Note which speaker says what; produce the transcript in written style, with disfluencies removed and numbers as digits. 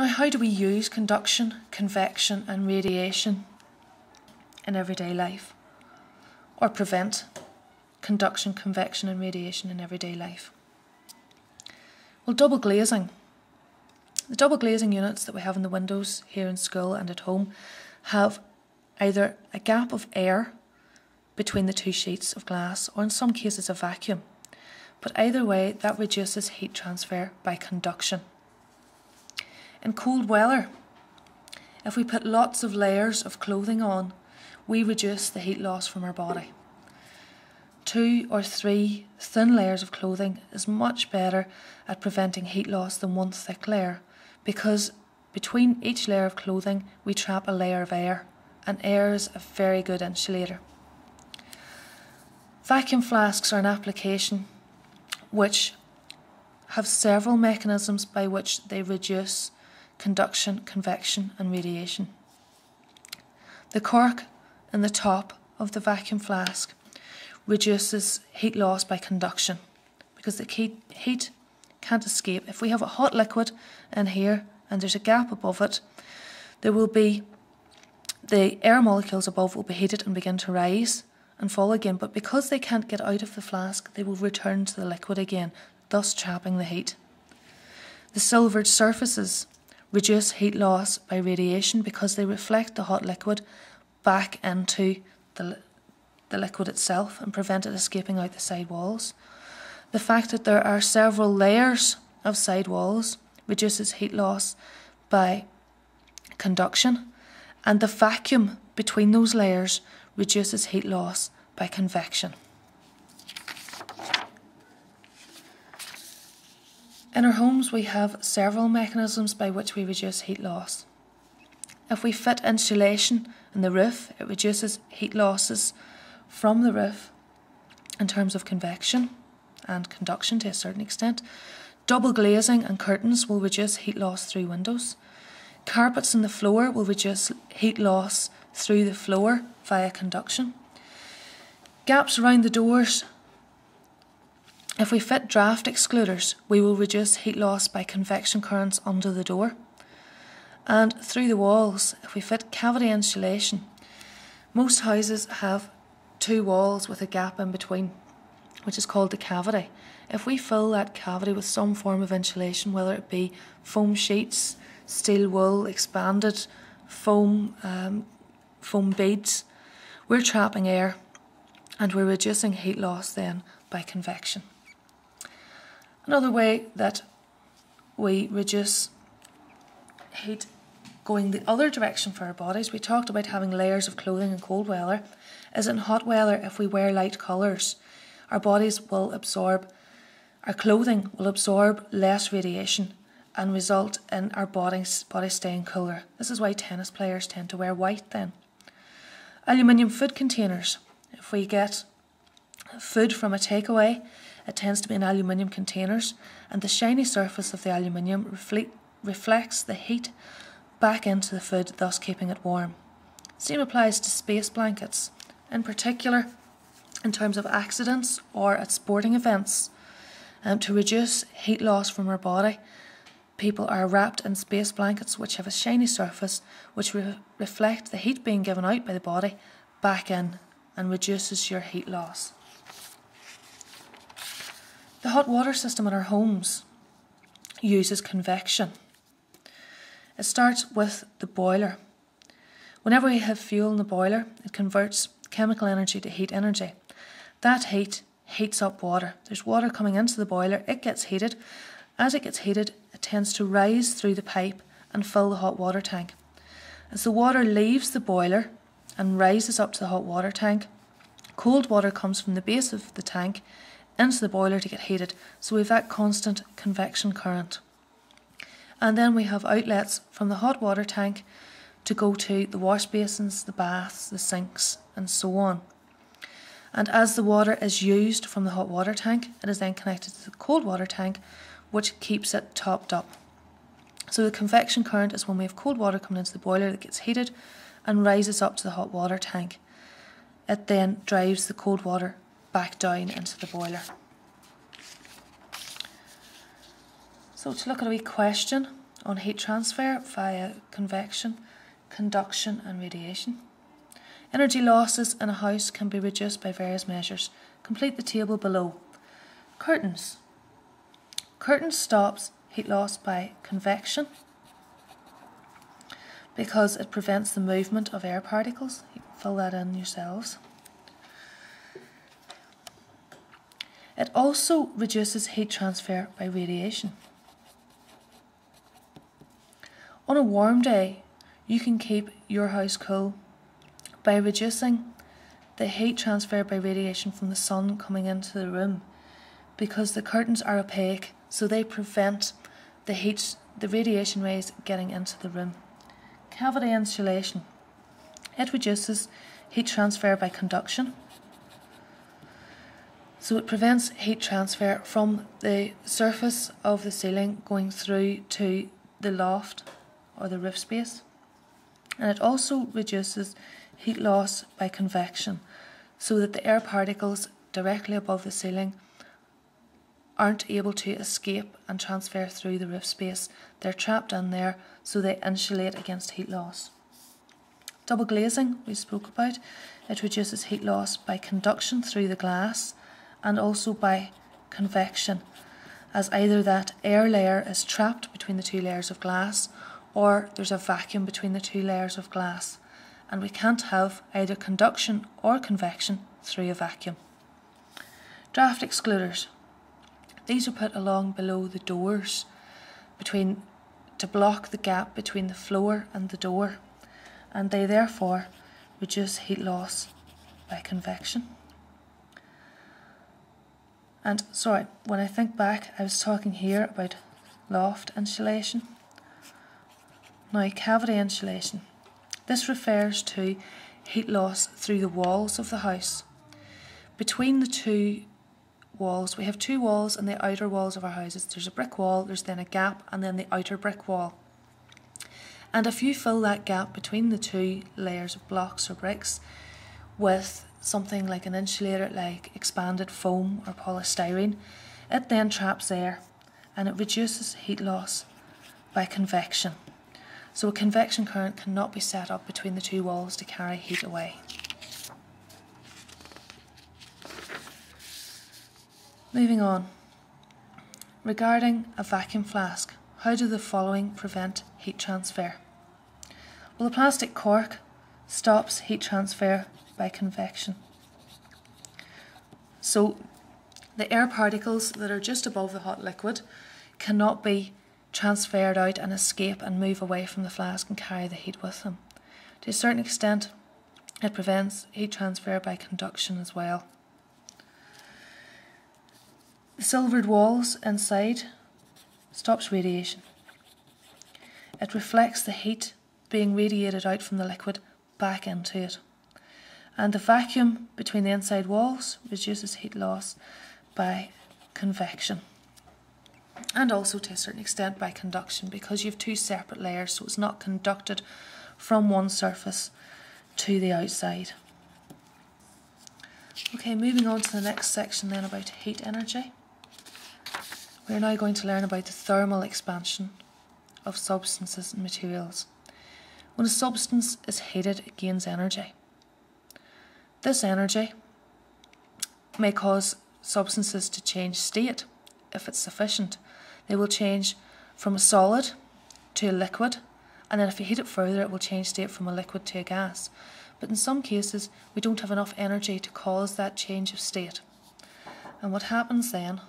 Speaker 1: Now, how do we use conduction, convection and radiation in everyday life? Or prevent conduction, convection and radiation in everyday life? Well, double glazing. The double glazing units that we have in the windows here in school and at home have either a gap of air between the two sheets of glass, or in some cases a vacuum. But either way, that reduces heat transfer by conduction. In cold weather, if we put lots of layers of clothing on, we reduce the heat loss from our body. 2 or 3 thin layers of clothing is much better at preventing heat loss than one thick layer, because between each layer of clothing we trap a layer of air, and air is a very good insulator. Vacuum flasks are an application which have several mechanisms by which they reduce conduction, convection and radiation. The cork in the top of the vacuum flask reduces heat loss by conduction, because the heat can't escape. If we have a hot liquid in here and there's a gap above it, there will be the air molecules above will be heated and begin to rise and fall again, but because they can't get out of the flask, they will return to the liquid again, thus trapping the heat. The silvered surfaces reduce heat loss by radiation because they reflect the hot liquid back into the liquid itself and prevent it escaping out the side walls. The fact that there are several layers of side walls reduces heat loss by conduction, and the vacuum between those layers reduces heat loss by convection. In our homes we have several mechanisms by which we reduce heat loss. If we fit insulation in the roof, it reduces heat losses from the roof in terms of convection and conduction to a certain extent. Double glazing and curtains will reduce heat loss through windows. Carpets in the floor will reduce heat loss through the floor via conduction. Gaps around the doors. If we fit draft excluders, we will reduce heat loss by convection currents under the door. And through the walls, if we fit cavity insulation, most houses have 2 walls with a gap in between, which is called the cavity. If we fill that cavity with some form of insulation, whether it be foam sheets, steel wool, expanded foam beads, we're trapping air and we're reducing heat loss then by convection. Another way that we reduce heat going the other direction for our bodies, we talked about having layers of clothing in cold weather, is in hot weather. If we wear light colours, our bodies will absorb, our clothing will absorb less radiation and result in our bodies staying cooler. This is why tennis players tend to wear white then. Aluminium food containers. If we get food from a takeaway, it tends to be in aluminium containers, and the shiny surface of the aluminium reflects the heat back into the food, thus keeping it warm. Same applies to space blankets, in particular in terms of accidents or at sporting events. To reduce heat loss from our body, people are wrapped in space blankets which have a shiny surface which reflect the heat being given out by the body back in and reduces your heat loss. The hot water system in our homes uses convection. It starts with the boiler. Whenever we have fuel in the boiler, it converts chemical energy to heat energy. That heat heats up water. There's water coming into the boiler, it gets heated. As it gets heated, it tends to rise through the pipe and fill the hot water tank. As the water leaves the boiler and rises up to the hot water tank, cold water comes from the base of the tank into the boiler to get heated, so we have that constant convection current. And then we have outlets from the hot water tank to go to the wash basins, the baths, the sinks and so on. And as the water is used from the hot water tank, it is then connected to the cold water tank, which keeps it topped up. So the convection current is when we have cold water coming into the boiler that gets heated and rises up to the hot water tank. It then drives the cold water back down into the boiler. So to look at a wee question, on heat transfer via convection, conduction and radiation. Energy losses in a house can be reduced by various measures. Complete the table below. Curtains. Curtains stops heat loss by convection because it prevents the movement of air particles. You can fill that in yourselves. It also reduces heat transfer by radiation. On a warm day, you can keep your house cool by reducing the heat transfer by radiation from the sun coming into the room, because the curtains are opaque, so they prevent the radiation rays getting into the room. Cavity insulation. It reduces heat transfer by conduction. So it prevents heat transfer from the surface of the ceiling going through to the loft or the roof space. And it also reduces heat loss by convection, so that the air particles directly above the ceiling aren't able to escape and transfer through the roof space. They're trapped in there, so they insulate against heat loss. Double glazing, we spoke about. It reduces heat loss by conduction through the glass and also by convection, as either that air layer is trapped between the two layers of glass or there's a vacuum between the two layers of glass, and we can't have either conduction or convection through a vacuum. Draft excluders. These are put along below the doors to block the gap between the floor and the door, and they therefore reduce heat loss by convection. And sorry, when I think back, I was talking here about loft insulation. Now, cavity insulation. This refers to heat loss through the walls of the house. Between the two walls, we have two walls and the outer walls of our houses. There's a brick wall, there's then a gap, and then the outer brick wall. And if you fill that gap between the two layers of blocks or bricks with something like an insulator, like expanded foam or polystyrene, it then traps air and it reduces heat loss by convection. So a convection current cannot be set up between the two walls to carry heat away. Moving on. Regarding a vacuum flask, how do the following prevent heat transfer? Well, the plastic cork stops heat transfer by convection. So the air particles that are just above the hot liquid cannot be transferred out and escape and move away from the flask and carry the heat with them. To a certain extent, it prevents heat transfer by conduction as well. The silvered walls inside stops radiation. It reflects the heat being radiated out from the liquid back into it. And the vacuum between the inside walls reduces heat loss by convection. And also to a certain extent by conduction, because you have two separate layers, so it's not conducted from one surface to the outside. Okay, moving on to the next section then about heat energy. We're now going to learn about the thermal expansion of substances and materials. When a substance is heated, it gains energy. This energy may cause substances to change state if it's sufficient. They will change from a solid to a liquid, and then if you heat it further, it will change state from a liquid to a gas. But in some cases, we don't have enough energy to cause that change of state. And what happens then